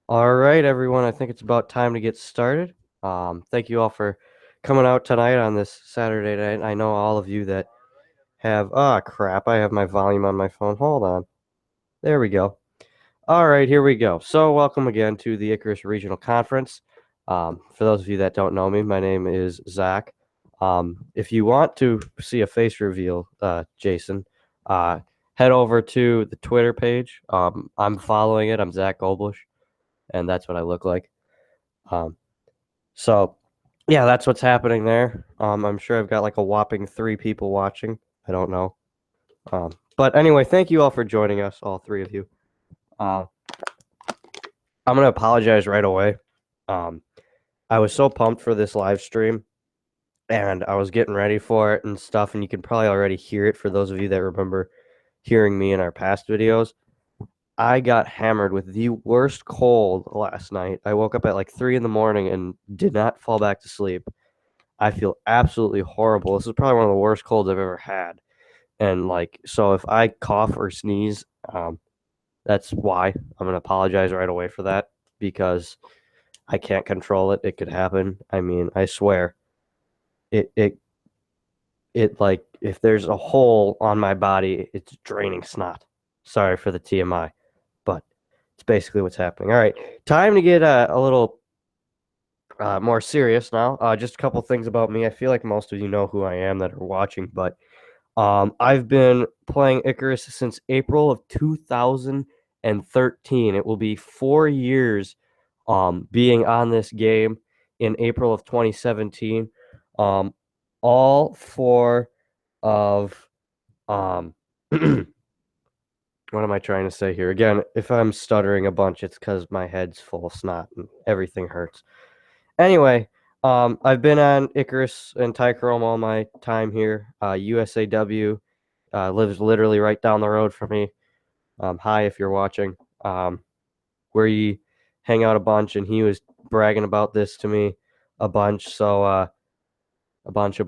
All right, everyone. I think it's about time to get started. Thank you all for coming out tonight on this Saturday night. I know all of you that have. Ah, crap. I have my volume on my phone. Hold on. There we go. All right, here we go. So, welcome again to the Icarus Regional Conference. For those of you that don't know me, my name is Zach. If you want to see a face reveal, Jason, head over to the Twitter page. I'm following it. I'm Zach Goldbush, and that's what I look like. Um, so yeah, that's what's happening there. I'm sure I've got like a whopping 3 people watching. I don't know. But anyway, thank you all for joining us, all 3 of you. Uh, I'm gonna apologize right away. Um, I was so pumped for this live stream, and I was getting ready for it and stuff, and you can probably already hear it for those of you that remember hearing me in our past videos. I got hammered with the worst cold last night. I woke up at like 3 in the morning and did not fall back to sleep. I feel absolutely horrible. This is probably one of the worst colds I've ever had. And like, so if I cough or sneeze, that's why. I'm gonna apologize right away for that because I can't control it. It could happen. I mean, I swear, it it it like if there's a hole on my body, it's draining snot. Sorry for the TMI, but it's basically what's happening. All right, time to get a little more serious now. Just a couple things about me. I feel like most of you know who I am that are watching, but I've been playing Icarus since April of 2013. It will be 4 years being on this game in April of 2017. Um, all four of what am I trying to say here? Again, if I'm stuttering a bunch, it's because my head's full of snot and everything hurts. Anyway, I've been on Icarus and Tychrome all my time here. USAW lives literally right down the road from me. Hi, if you're watching. We hang out a bunch, and he was bragging about this to me a bunch. So a bunch.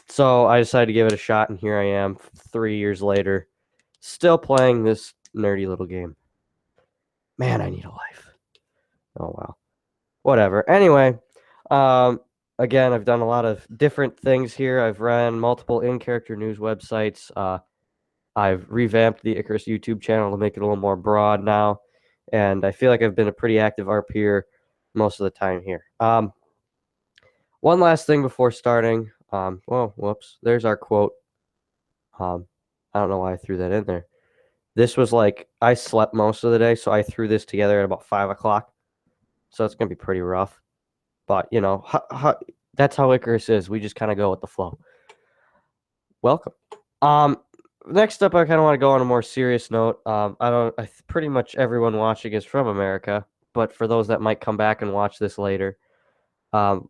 So I decided to give it a shot, and here I am, 3 years later, still playing this nerdy little game. Man, I need a life. Oh wow. Whatever. Anyway, again, I've done a lot of different things here. I've ran multiple in-character news websites. I've revamped the Icarus YouTube channel to make it a little more broad now, and I feel like I've been a pretty active RPer most of the time here. One last thing before starting. Well, whoops. There's our quote. I don't know why I threw that in there. This was like I slept most of the day, so I threw this together at about 5 o'clock. So it's gonna be pretty rough. But you know, that's how Icarus is. We just kind of go with the flow. Welcome. Next up, I kind of want to go on a more serious note. Pretty much everyone watching is from America, but for those that might come back and watch this later, the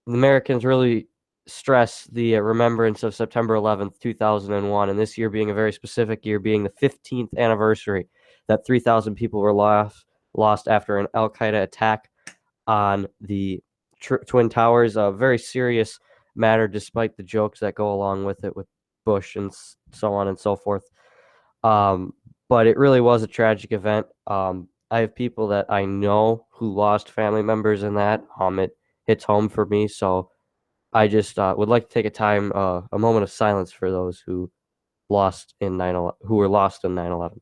Americans really stress the remembrance of September 11th, 2001, and this year being a very specific year, being the 15th anniversary that 3,000 people were lost after an Al Qaeda attack on the Twin Towers. A very serious matter, despite the jokes that go along with it, with Bush and so on and so forth. But it really was a tragic event. I have people that I know who lost family members in that. It hits home for me, so I just would like to take a moment of silence for those who were lost in 9/11.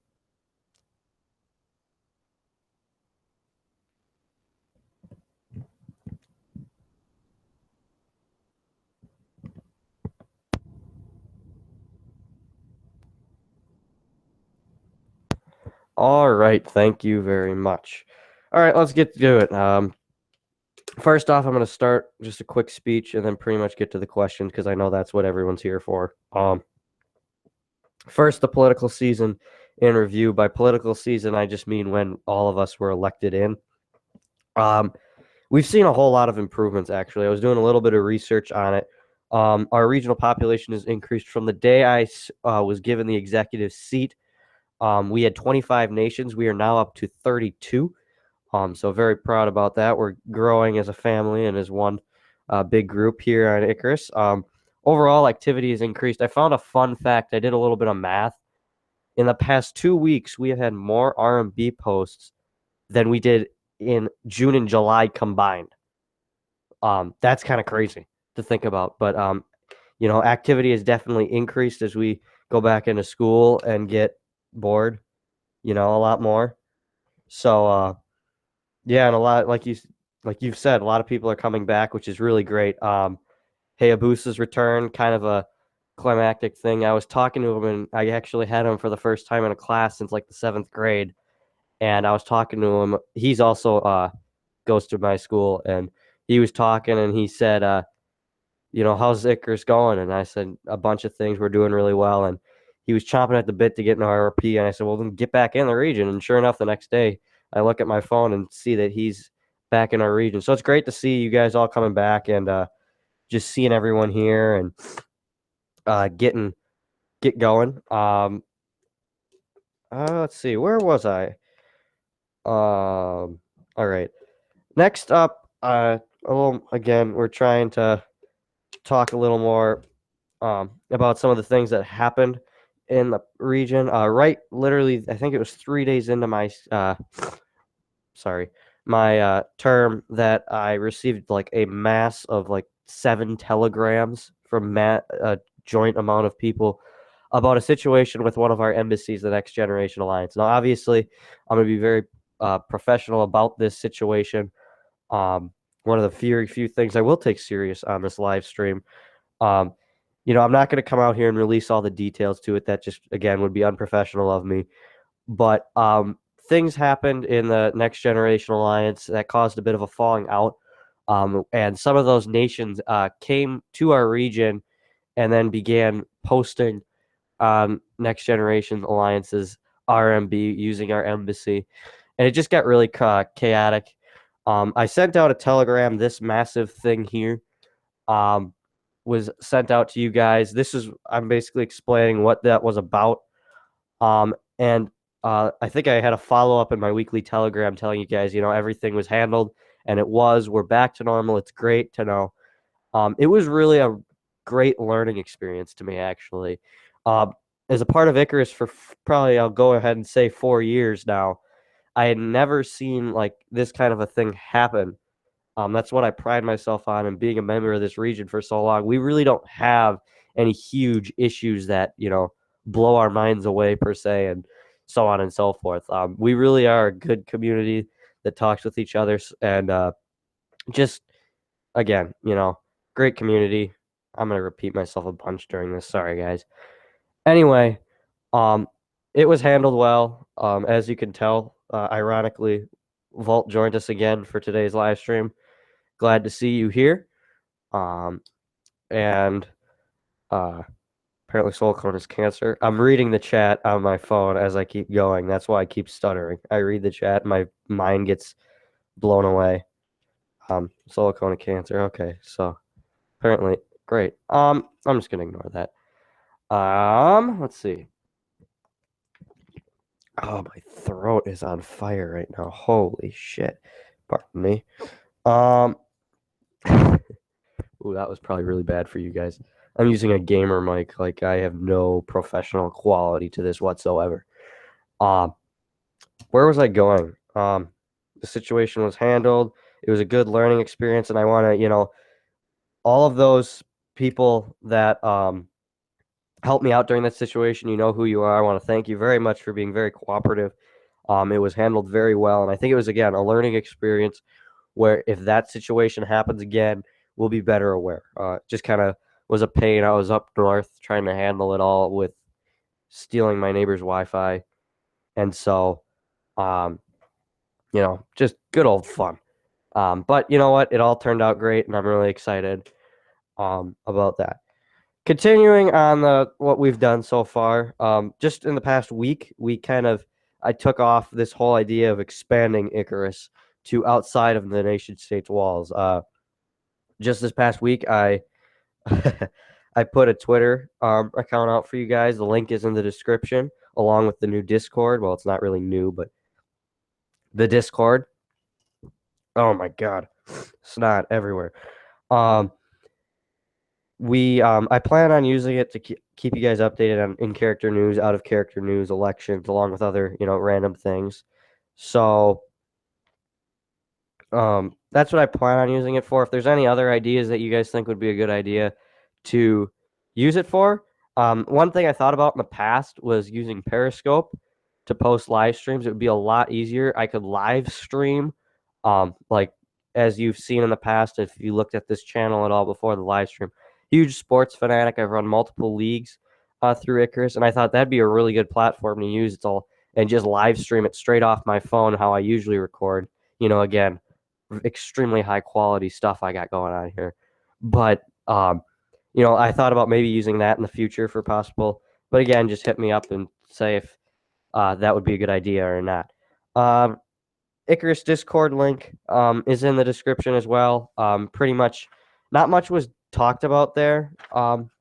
All right, thank you very much. All right, let's get to it. First off, I'm going to start just a quick speech and then pretty much get to the questions because I know that's what everyone's here for. First, the political season in review. By political season, I just mean when all of us were elected in. We've seen a whole lot of improvements, actually. I was doing a little bit of research on it. Our regional population has increased from the day I was given the executive seat. We had 25 nations. We are now up to 32. So very proud about that. We're growing as a family and as one big group here on Icarus. Overall, activity has increased. I found a fun fact. I did a little bit of math. In the past 2 weeks, we have had more R&B posts than we did in June and July combined. That's kind of crazy to think about, but activity has definitely increased as we go back into school and get bored, a lot more. So yeah, and a lot like you've said, a lot of people are coming back, which is really great. Hayabusa's return, kind of a climactic thing. I was talking to him, and I actually had him for the first time in a class since like the 7th grade. And I was talking to him. He's also goes to my school, and he was talking, and he said, how's Icarus going? And I said a bunch of things. We're doing really well, and he was chomping at the bit to get into RP. And I said, well, then get back in the region. And sure enough, the next day, I look at my phone and see that he's back in our region. So it's great to see you guys all coming back and just seeing everyone here and get going. Let's see, where was I? All right. Next up, again, we're trying to talk a little more about some of the things that happened in the region. Right, literally, I think it was 3 days into my term that I received like a mass of like 7 telegrams from a joint amount of people about a situation with one of our embassies, the Next Generation Alliance. Now, obviously, I'm going to be very professional about this situation. One of the few things I will take serious on this live stream. I'm not going to come out here and release all the details to it. That just, again, would be unprofessional of me. But things happened in the Next Generation Alliance that caused a bit of a falling out. And some of those nations came to our region and then began posting Next Generation Alliance's RMB using our embassy. And it just got really chaotic. I sent out a telegram. This massive thing here was sent out to you guys. I'm basically explaining what that was about. And I think I had a follow-up in my weekly telegram telling you guys, everything was handled, and it was. We're back to normal. It's great to know. It was really a great learning experience to me, actually. As a part of Icarus for probably, I'll go ahead and say 4 years now, I had never seen like this kind of a thing happen. That's what I pride myself on, and being a member of this region for so long. We really don't have any huge issues that, blow our minds away per se, and so on and so forth. We really are a good community that talks with each other, and just, again, great community. I'm going to repeat myself a bunch during this. Sorry, guys. Anyway, it was handled well. As you can tell, ironically, Vault joined us again for today's live stream. Glad to see you here. And apparently Soulcone is cancer. I'm reading the chat on my phone as I keep going. That's why I keep stuttering. I read the chat, my mind gets blown away. Silicone cancer. Okay, so apparently great. I'm just gonna ignore that. Let's see. Oh, my throat is on fire right now. Holy shit. Pardon me. Ooh, that was probably really bad for you guys. I'm using a gamer mic. Like, I have no professional quality to this whatsoever. Where was I going? The situation was handled. It was a good learning experience, and I want to, all of those people that helped me out during that situation, you know who you are. I want to thank you very much for being very cooperative. It was handled very well, and I think it was, again, a learning experience where if that situation happens again, we'll be better aware. Just kind of was a pain. I was up north trying to handle it all with stealing my neighbor's Wi-Fi, and so, just good old fun. But you know what? It all turned out great, and I'm really excited about that. Continuing on what we've done so far, just in the past week, I took off this whole idea of expanding Icarus to outside of the nation state's walls. Just this past week, I I put a Twitter account out for you guys. The link is in the description, along with the new Discord. Well, it's not really new, but the Discord. Oh my God, snot everywhere. I plan on using it to keep you guys updated on in-character news, out-of-character news, elections, along with other, random things. So That's what I plan on using it for. If there's any other ideas that you guys think would be a good idea to use it for, one thing I thought about in the past was using Periscope to post live streams. It would be a lot easier. I could live stream, like as you've seen in the past, if you looked at this channel at all before the live stream. Huge sports fanatic. I've run multiple leagues through Icarus, and I thought that'd be a really good platform to use. It's all and just live stream it straight off my phone, how I usually record. Again, extremely high quality stuff I got going on here. But I thought about maybe using that in the future for possible. But again, just hit me up and say if that would be a good idea or not. Icarus Discord link is in the description as well. Pretty much, not much was talked about there.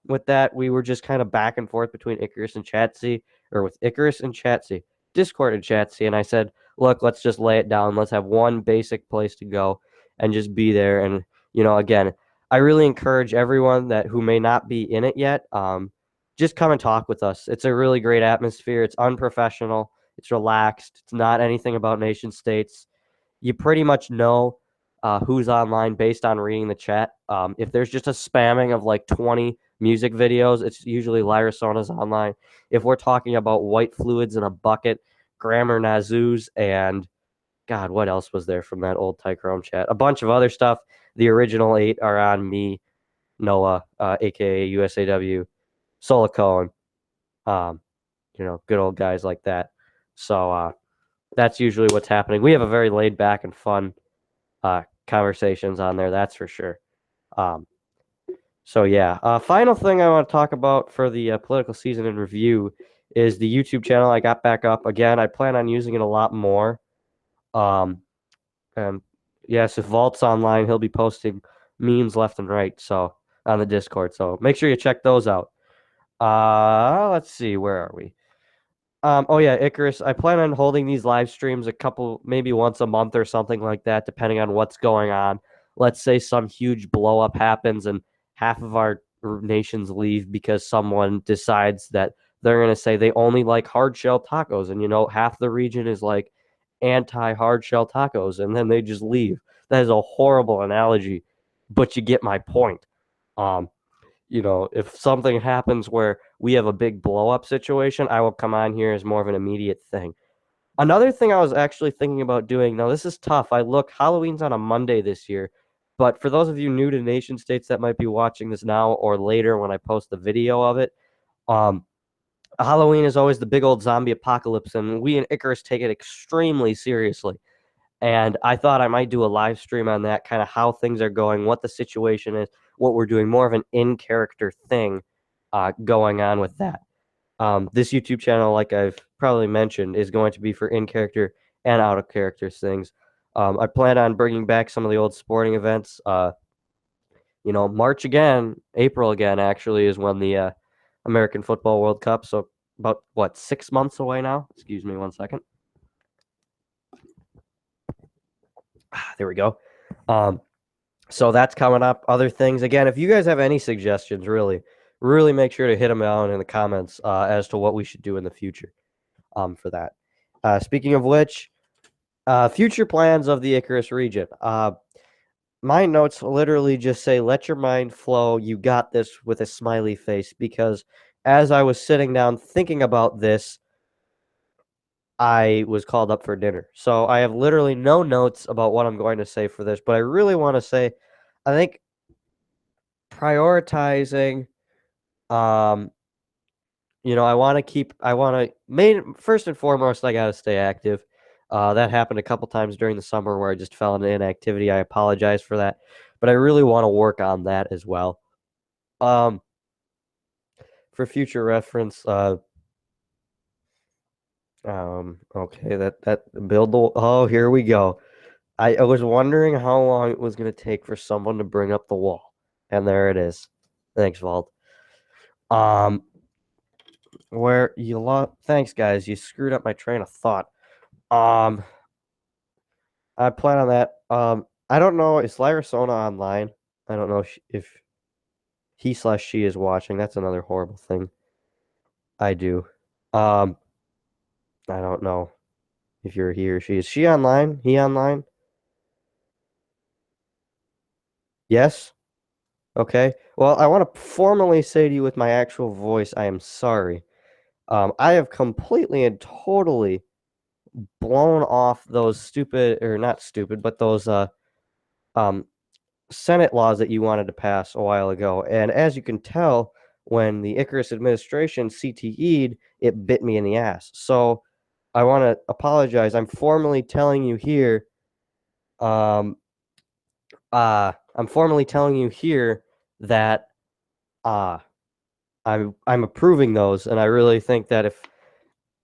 With that, we were just kind of back and forth between Icarus and Chatsy, or with Icarus and Chatsy, Discord and Chatsy, and I said, look, let's just lay it down. Let's have one basic place to go and just be there. And again, I really encourage everyone that who may not be in it yet, just come and talk with us. It's a really great atmosphere. It's unprofessional. It's relaxed. It's not anything about nation states. You pretty much know who's online based on reading the chat. If there's just a spamming of like 20 music videos, it's usually Lyrasona's online. If we're talking about white fluids in a bucket, grammar Nazoos, and God, what else was there from that old Tychrome chat? A bunch of other stuff. The original 8 are on me, Noah, aka USAW, Solicone, good old guys like that. So that's usually what's happening. We have a very laid back and fun conversations on there, that's for sure. So yeah, final thing I want to talk about for the political season in review is the YouTube channel I got back up again. I plan on using it a lot more. And yes, if Vault's online, he'll be posting memes left and right. So on the Discord. So make sure you check those out. Let's see, where are we? Oh yeah, Icarus. I plan on holding these live streams maybe once a month or something like that, depending on what's going on. Let's say some huge blow up happens and half of our nations leave because someone decides that they're going to say they only like hard shell tacos, and half the region is like anti hard shell tacos, and then they just leave. That is a horrible analogy, but you get my point. If something happens where we have a big blow up situation, I will come on here as more of an immediate thing. Another thing I was actually thinking about doing, now this is tough. Halloween's on a Monday this year, but for those of you new to nation states that might be watching this now or later when I post the video of it, Halloween is always the big old zombie apocalypse, and we in Icarus take it extremely seriously. And I thought I might do a live stream on that, kind of how things are going, what the situation is, what we're doing, more of an in-character thing going on with that. This YouTube channel, like I've probably mentioned, is going to be for in-character and out-of-character things. I plan on bringing back some of the old sporting events. March again, April again, actually, is when the American Football World Cup, so about, 6 months away now? Excuse me 1 second. There we go. So that's coming up. Other things, again, if you guys have any suggestions, really make sure to hit them down in the comments as to what we should do in the future for that. Speaking of which, future plans of the Icarus region. My notes literally just say, let your mind flow. You got this, with a smiley face, because as I was sitting down thinking about this, I was called up for dinner. So I have literally no notes about what I'm going to say for this, but I really want to say, I think prioritizing, first and foremost, I got to stay active. That happened a couple times during the summer where I just fell into inactivity. I apologize for that, but I really want to work on that as well. For future reference, okay, that build the, oh, here we go. I was wondering how long it was going to take for someone to bring up the wall, and there it is. Thanks, Vault. Thanks, guys. You screwed up my train of thought. I plan on that. I don't know. Is Lyrasona online? I don't know if he/she is watching. That's another horrible thing I do. I don't know if you're he or she. Is she online? He online? Yes? Okay. Well, I want to formally say to you with my actual voice, I am sorry. I have completely and totally blown off those stupid, or not stupid, but those um Senate laws that you wanted to pass a while ago. And as you can tell, when the Icarus administration CTE'd, it bit me in the ass. So I want to apologize. I'm formally telling you here, um, I'm formally telling you here that uh, I'm approving those, and I really think that if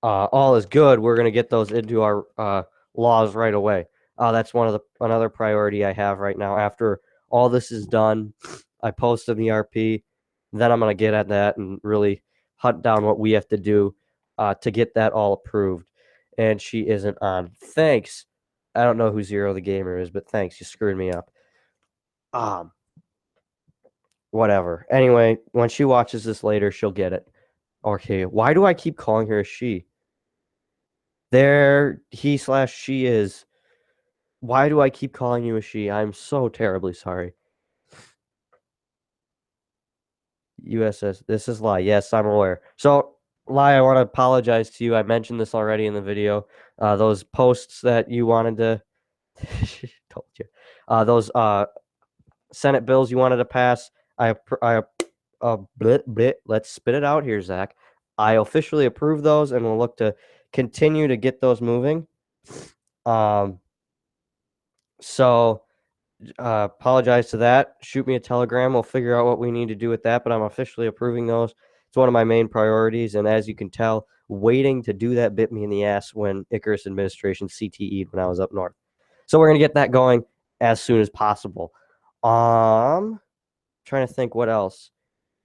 all is good, we're going to get those into our laws right away. That's another priority I have right now. After all this is done, I posted the RP. Then I'm going to get at that and really hunt down what we have to do to get that all approved. And she isn't on. Thanks. I don't know who Zero the Gamer is, but thanks. You screwed me up. Whatever. Anyway, when she watches this later, she'll get it. Okay. Why do I keep calling her a she? There, he/she is. Why do I keep calling you a she? I'm so terribly sorry. USS, this is Lie. Yes, I'm aware. So, Lie, I want to apologize to you. I mentioned this already in the video. Those posts that you wanted to, told you, those Senate bills you wanted to pass. Let's spit it out here, Zach. I officially approve those, and we'll look to continue to get those moving. So apologize to that. Shoot me a telegram. We'll figure out what we need to do with that, but I'm officially approving those. It's one of my main priorities, and as you can tell, waiting to do that bit me in the ass when Icarus administration CTE'd when I was up north. So we're going to get that going as soon as possible. Trying to think what else.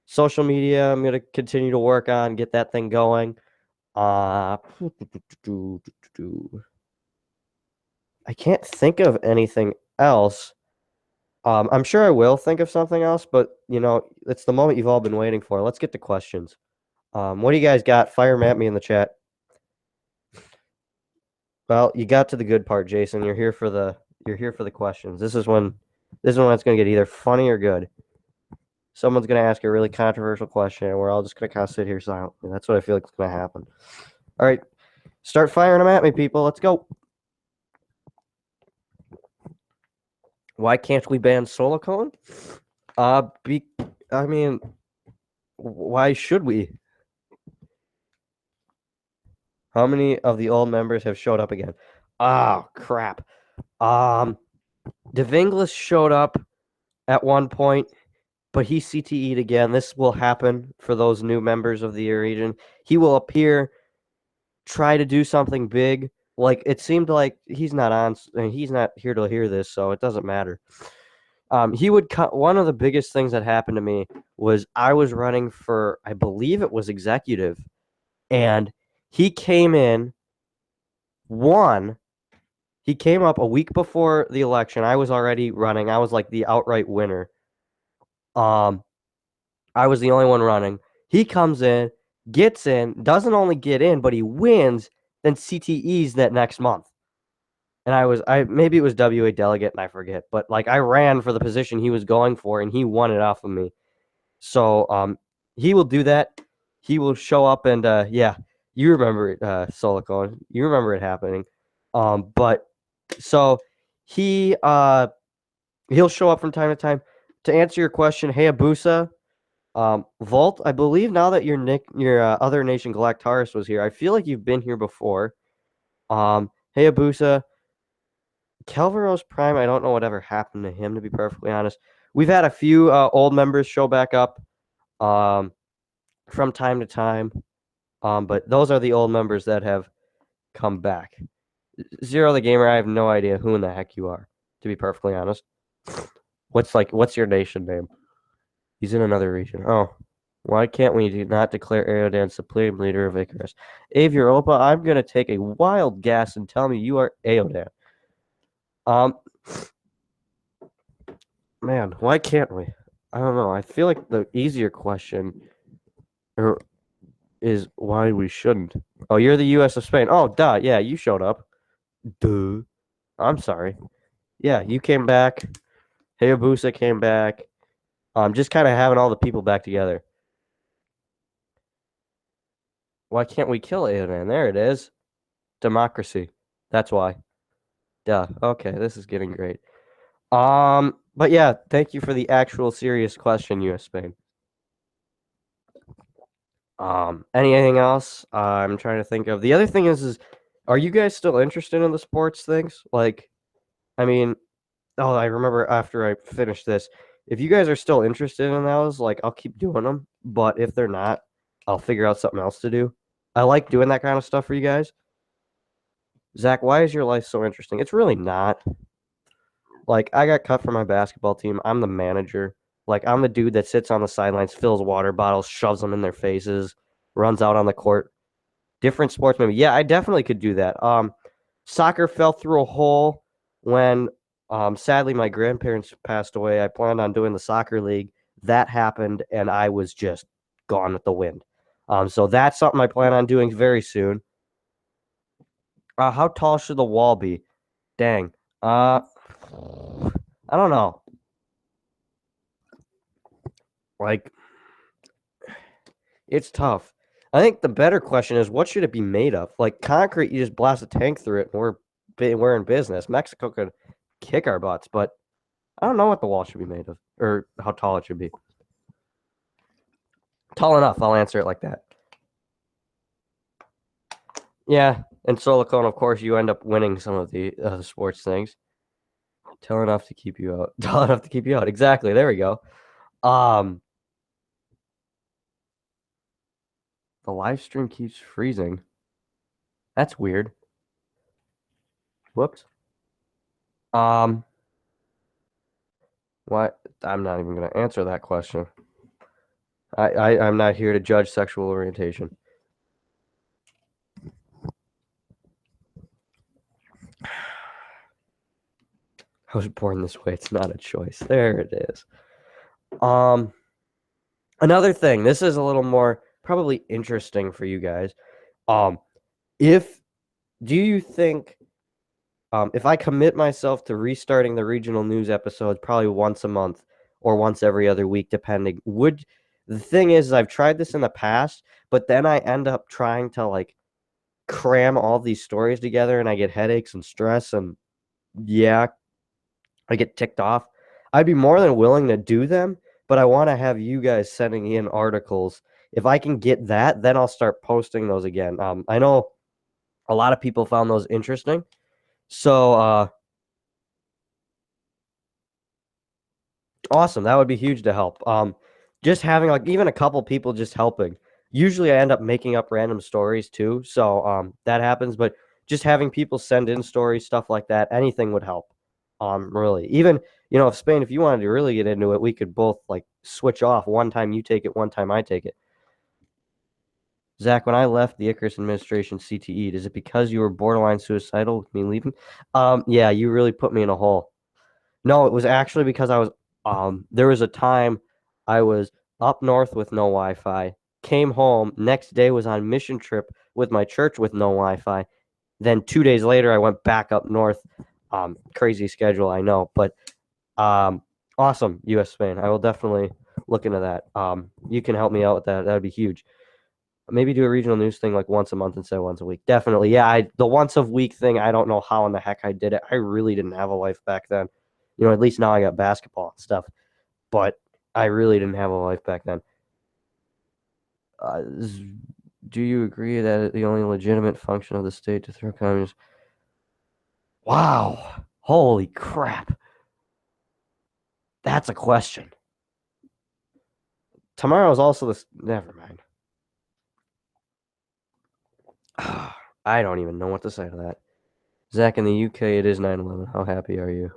Social media, I'm going to continue to work on, get that thing going. I can't think of anything else. I'm sure I will think of something else, but it's the moment you've all been waiting for. Let's get to questions. What do you guys got? Fire 'em at me in the chat. Well, you got to the good part, Jason. You're here for the questions. This is when it's going to get either funny or good. Someone's going to ask a really controversial question, and we're all just going to kind of sit here silently. That's what I feel like is going to happen. All right, start firing them at me, people. Let's go. Why can't we ban Solicon? I mean, why should we? How many of the old members have showed up again? Oh, crap. DeVinglis showed up at one point, but he CTE'd again. This will happen for those new members of the region. He will appear, try to do something big. Like, it seemed like he's not on, and he's not here to hear this, so it doesn't matter. He would cut. One of the biggest things that happened to me was I was running for, I believe it was executive, and he came in, won. He came up a week before the election. I was already running. I was like the outright winner. I was the only one running. He comes in, gets in, doesn't only get in, but he wins, then CTEs that next month. And maybe it was WA delegate, and I forget, but like I ran for the position he was going for, and he won it off of me. So he will do that. He will show up, and yeah, you remember it, Solicon. You remember it happening. But so he'll show up from time to time. To answer your question, Hayabusa, Volt, I believe now that your other nation Galactaris was here, I feel like you've been here before. Hayabusa, Calvaros Prime, I don't know whatever happened to him, to be perfectly honest. We've had a few old members show back up from time to time, but those are the old members that have come back. Zero the Gamer, I have no idea who in the heck you are, to be perfectly honest. What's your nation name? He's in another region. Oh, why can't we not declare Aeodan supreme leader of Icarus? Avior Opa, I'm going to take a wild guess and tell me you are Aeodan. Man, why can't we? I don't know. I feel like the easier question is why we shouldn't. Oh, you're the U.S. of Spain. Oh, duh. Yeah, you showed up. Duh. I'm sorry. Yeah, you came back. Hayabusa came back. Just kind of having all the people back together. Why can't we kill Alien? There it is. Democracy. That's why. Duh. Okay, this is getting great. But yeah, thank you for the actual serious question, US Spain. Anything else? I'm trying to think of. The other thing is are you guys still interested in the sports things? Like, I mean, oh, I remember after I finished this, if you guys are still interested in those, like, I'll keep doing them. But if they're not, I'll figure out something else to do. I like doing that kind of stuff for you guys. Zach, why is your life so interesting? It's really not. Like, I got cut from my basketball team. I'm the manager. Like, I'm the dude that sits on the sidelines, fills water bottles, shoves them in their faces, runs out on the court. Different sports, maybe. Yeah, I definitely could do that. Soccer fell through a hole when, sadly, my grandparents passed away. I planned on doing the soccer league. That happened, and I was just gone with the wind. So that's something I plan on doing very soon. How tall should the wall be? Dang. I don't know. Like, it's tough. I think the better question is what should it be made of? Like concrete, you just blast a tank through it, and we're in business. Mexico could kick our butts, but I don't know what the wall should be made of or how tall it should be. Tall enough. I'll answer it like that. Yeah, and silicone, of course, you end up winning some of the sports things. Tall enough to keep you out. Tall enough to keep you out. Exactly. There we go. Um, the live stream keeps freezing. That's weird. Whoops. Um, what? I'm not even going to answer that question. I'm not here to judge sexual orientation. I was born this way. It's not a choice. There it is. Another thing. This is a little more probably interesting for you guys. If do you think if I commit myself to restarting the regional news episodes probably once a month or once every other week, depending, would the thing is I've tried this in the past, but then I end up trying to like cram all these stories together and I get headaches and stress and yeah, I get ticked off. I'd be more than willing to do them, but I want to have you guys sending in articles. If I can get that, then I'll start posting those again. I know a lot of people found those interesting. So, awesome. That would be huge to help. Just having like even a couple people just helping. Usually I end up making up random stories too. So, that happens, but just having people send in stories, stuff like that, anything would help. Really. Even, if Spain, if you wanted to really get into it, we could both like switch off. One time you take it, one time I take it. Zach, when I left the Icarus administration CTE, is it because you were borderline suicidal with me leaving? Yeah, you really put me in a hole. No, it was actually because I was there was a time I was up north with no Wi-Fi, came home, next day was on mission trip with my church with no Wi-Fi. Then 2 days later I went back up north. Crazy schedule, I know, but awesome, US Spain. I will definitely look into that. You can help me out with that. That would be huge. Maybe do a regional news thing like once a month instead of once a week. Definitely. Yeah, the once a week thing, I don't know how in the heck I did it. I really didn't have a life back then. At least now I got basketball and stuff, but I really didn't have a life back then. Do you agree that the only legitimate function of the state to throw communists? Wow. Holy crap. That's a question. Tomorrow is also this. Never mind. I don't even know what to say to that. Zach, in the UK, it is 9/11. How happy are you?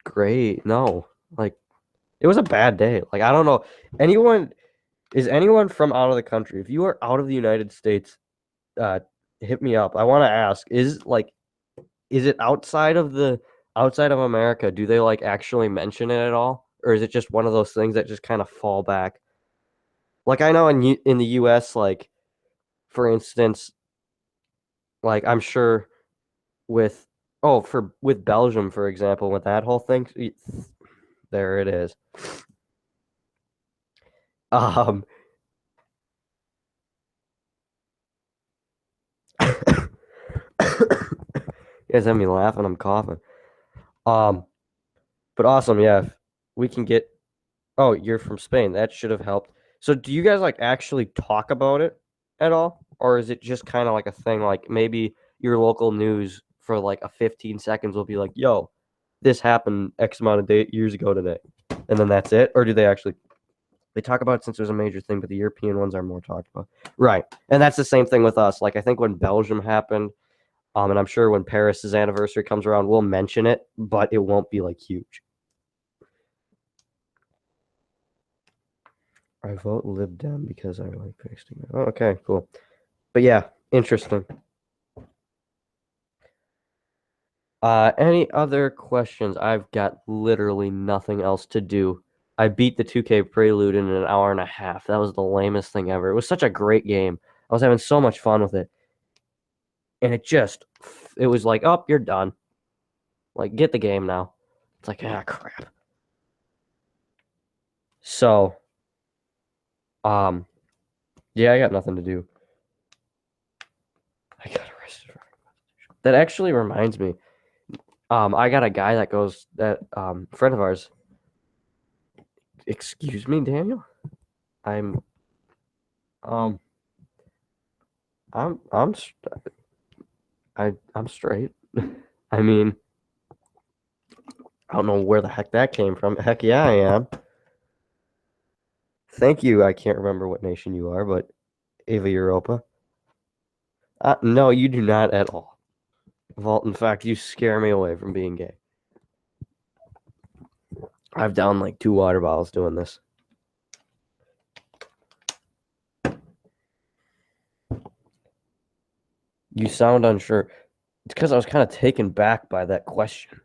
Great. No, like it was a bad day. Like I don't know. Anyone from out of the country? If you are out of the United States, uh, hit me up. I want to ask: is it outside of America? Do they like actually mention it at all, or is it just one of those things that just kind of fall back? Like I know in the U.S., like for instance, like I'm sure with Oh, with Belgium, for example, with that whole thing, there it is. Um, you guys have me laughing. I'm coughing. Um, but awesome, yeah. If we can get. Oh, you're from Spain. That should have helped. So, do you guys like actually talk about it at all, or is it just kind of like a thing? Like maybe your local news for like a 15 seconds will be like, "Yo, this happened X amount of years ago today," and then that's it, or do they actually? They talk about it since it was a major thing, but the European ones are more talked about. Right. And that's the same thing with us. Like I think when Belgium happened, and I'm sure when Paris's anniversary comes around, we'll mention it, but it won't be like huge. I vote Lib Dem because I like pasting it. Oh, okay, cool. But yeah, interesting. Any other questions? I've got literally nothing else to do. I beat the 2K Prelude in an hour and a half. That was the lamest thing ever. It was such a great game. I was having so much fun with it. And it was like, oh, you're done. Like, get the game now. It's like, ah, crap. So, um, yeah, I got nothing to do. I got arrested. That actually reminds me. I got a guy friend of ours. Excuse me, Daniel. I'm, um, I'm I'm straight. I mean, I don't know where the heck that came from. Heck yeah, I am. Thank you. I can't remember what nation you are, but Ava Europa. No, you do not at all. Vault, in fact, you scare me away from being gay. I've downed like 2 water bottles doing this. You sound unsure. It's because I was kind of taken back by that question.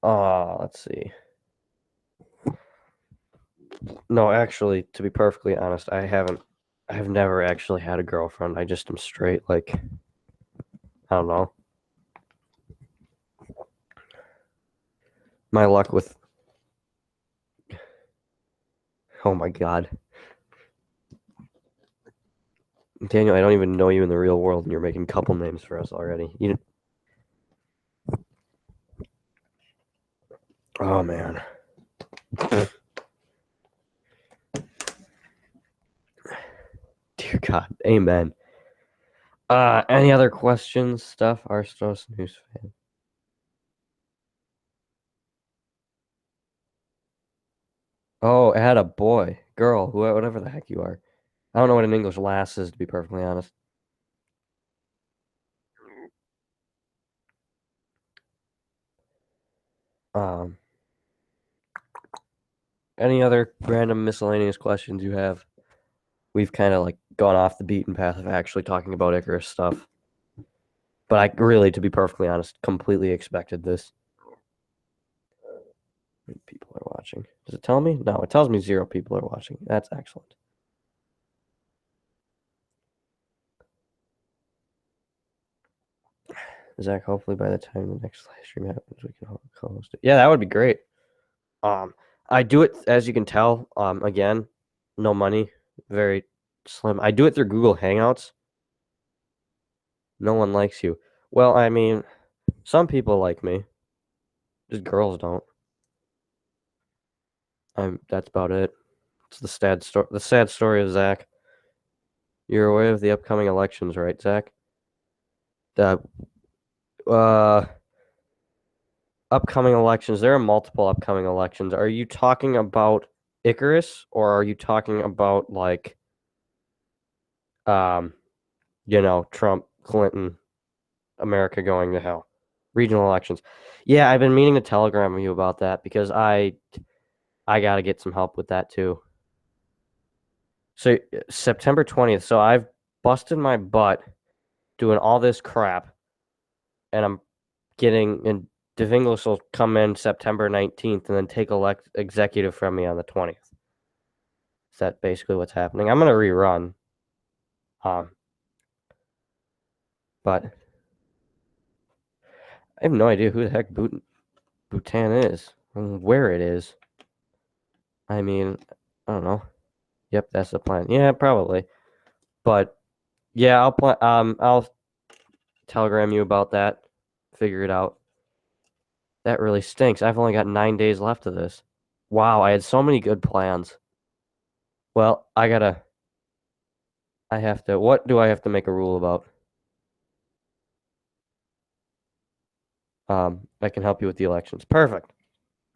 Let's see. No, actually, to be perfectly honest, I've never actually had a girlfriend. I just am straight. Like, I don't know. My luck with. Oh my God. Daniel, I don't even know you in the real world, and you're making couple names for us already. Oh man. Dear God, amen. Any other questions? Stuff? Arstos News fan. Oh, it had a boy, girl, whatever the heck you are. I don't know what an English lass is, to be perfectly honest. Um, any other random miscellaneous questions you have? We've kind of like gone off the beaten path of actually talking about Icarus stuff. But I really, to be perfectly honest, completely expected this. People are watching. Does it tell me? No, it tells me 0 people are watching. That's excellent. Zach, hopefully by the time the next live stream happens, we can co-host it. Yeah, that would be great. I do it, as you can tell, again, no money, very slim. I do it through Google Hangouts. No one likes you. Well, I mean, some people like me. Just girls don't. That's about it. It's the sad story of Zach. You're aware of the upcoming elections, right, Zach? The upcoming elections. There are multiple upcoming elections. Are you talking about Icarus, or are you talking about like Trump, Clinton, America going to hell? Regional elections. Yeah, I've been meaning to telegram you about that because I got to get some help with that too. So September 20th. So I've busted my butt doing all this crap, and and DeVinglis will come in September 19th and then take executive from me on the 20th. Is that basically what's happening? I'm gonna rerun. But I have no idea who the heck Bhutan is, and where it is. I mean, I don't know. Yep, that's the plan. Yeah, probably. But yeah, I'll telegram you about that. Figure it out. That really stinks. I've only got 9 days left of this. Wow, I had so many good plans. Well, what do I have to make a rule about? I can help you with the elections. Perfect.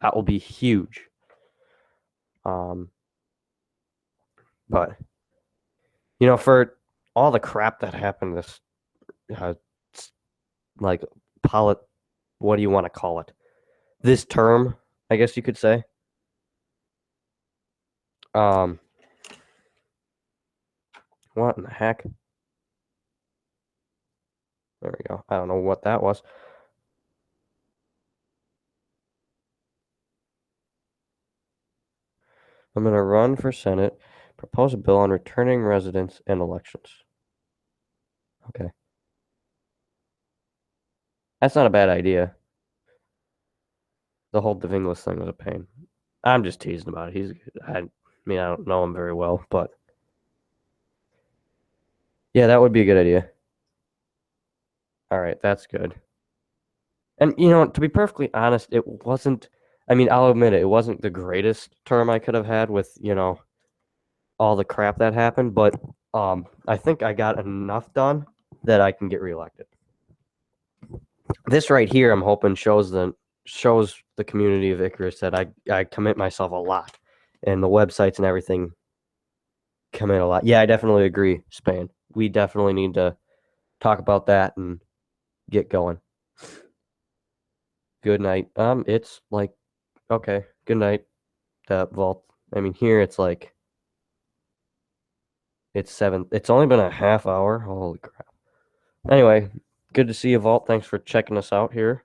That will be huge. But for all the crap that happened this, uh, like what do you want to call it? This term, I guess you could say. What in the heck? There we go. I don't know what that was. I'm going to run for Senate, propose a bill on returning residents and elections. Okay. That's not a bad idea. The whole DeVinglis thing was a pain. I'm just teasing about it. I don't know him very well, but yeah, that would be a good idea. All right, that's good. And to be perfectly honest, it wasn't. I'll admit it wasn't the greatest term I could have had with all the crap that happened, but I think I got enough done that I can get reelected. This right here, I'm hoping shows the community of Icarus that I commit myself a lot, and the websites and everything commit a lot. Yeah, I definitely agree, Spain. We definitely need to talk about that and get going. Good night. It's like, okay, good night, Vault. Here it's like it's 7. It's only been a half hour. Holy crap. Anyway, good to see you, Vault. Thanks for checking us out here.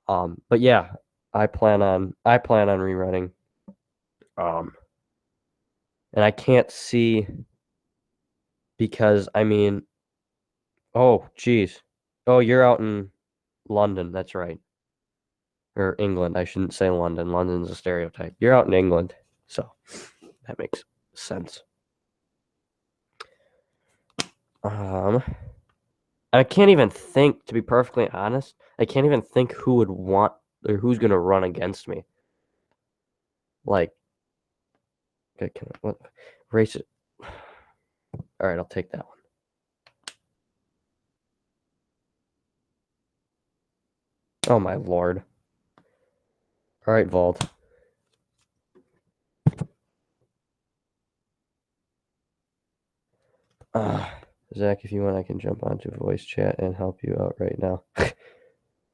But yeah, I plan on rerunning. And I can't see because oh geez. Oh, you're out in London, that's right. Or England. I shouldn't say London. London's a stereotype. You're out in England, so that makes sense. I can't even think, to be perfectly honest, I can't even think who would want or who's gonna run against me. Like, what race it? All right, I'll take that one. Oh my lord. All right, Vault. Zach, if you want, I can jump onto voice chat and help you out right now.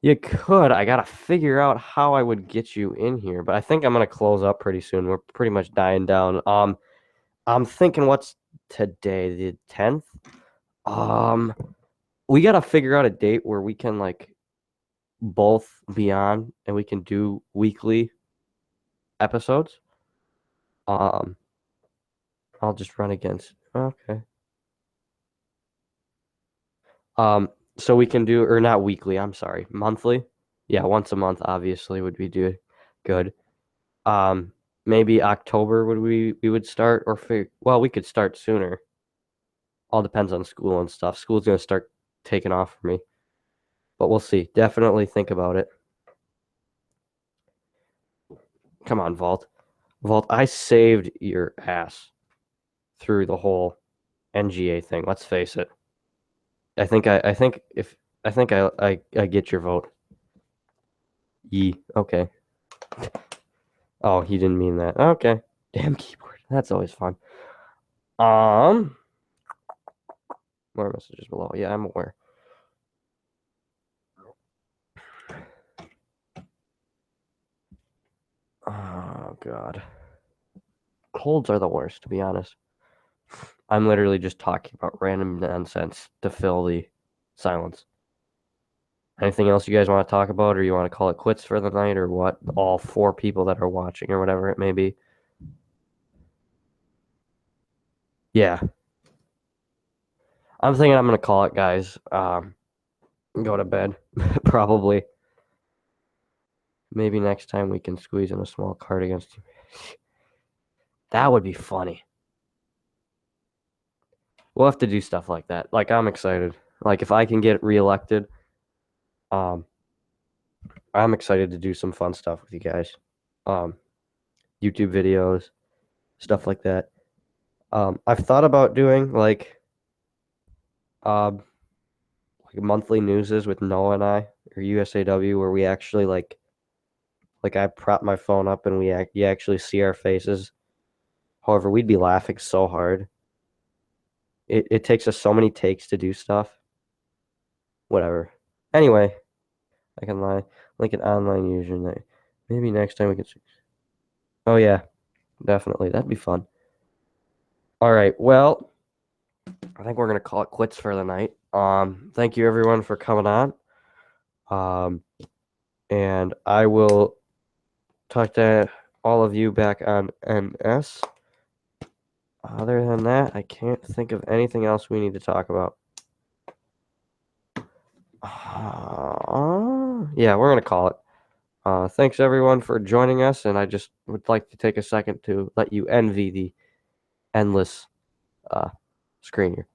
You could. I gotta figure out how I would get you in here, but I think I'm gonna close up pretty soon. We're pretty much dying down. I'm thinking, what's today? The 10th? We gotta figure out a date where we can both be on and we can do weekly episodes. I'll just run against. Okay. So we can do, or not weekly, I'm sorry, monthly. Yeah, once a month obviously would be good. Maybe October we would start, or well, we could start sooner. All depends on school and stuff. School's gonna start taking off for me, but we'll see. Definitely think about it. Come on, Vault. Vault, I saved your ass through the whole NGA thing. Let's face it. I think I get your vote. Okay. Oh, he didn't mean that. Okay. Damn keyboard. That's always fun. More messages below. Yeah, I'm aware. Oh god. Colds are the worst, to be honest. I'm literally just talking about random nonsense to fill the silence. Anything else you guys want to talk about, or you want to call it quits for the night, or what? All 4 people that are watching, or whatever it may be. Yeah. I'm thinking I'm gonna call it, guys. Go to bed, probably. Maybe next time we can squeeze in a small card against you. That would be funny. We'll have to do stuff like that. Like, I'm excited. Like, if I can get reelected, I'm excited to do some fun stuff with you guys. YouTube videos, stuff like that. I've thought about doing like monthly newses with Noah and I, or USAW, where we actually like I prop my phone up and you actually see our faces. However, we'd be laughing so hard. It takes us so many takes to do stuff. Whatever. Anyway, I can lie. Like an online user. Maybe next time we can. Oh yeah, definitely. That'd be fun. All right. Well, I think we're gonna call it quits for the night. Thank you everyone for coming on. And I will talk to all of you back on NS. Other than that, I can't think of anything else we need to talk about. Yeah, we're going to call it. Thanks everyone for joining us, and I just would like to take a second to let you envy the endless screen here.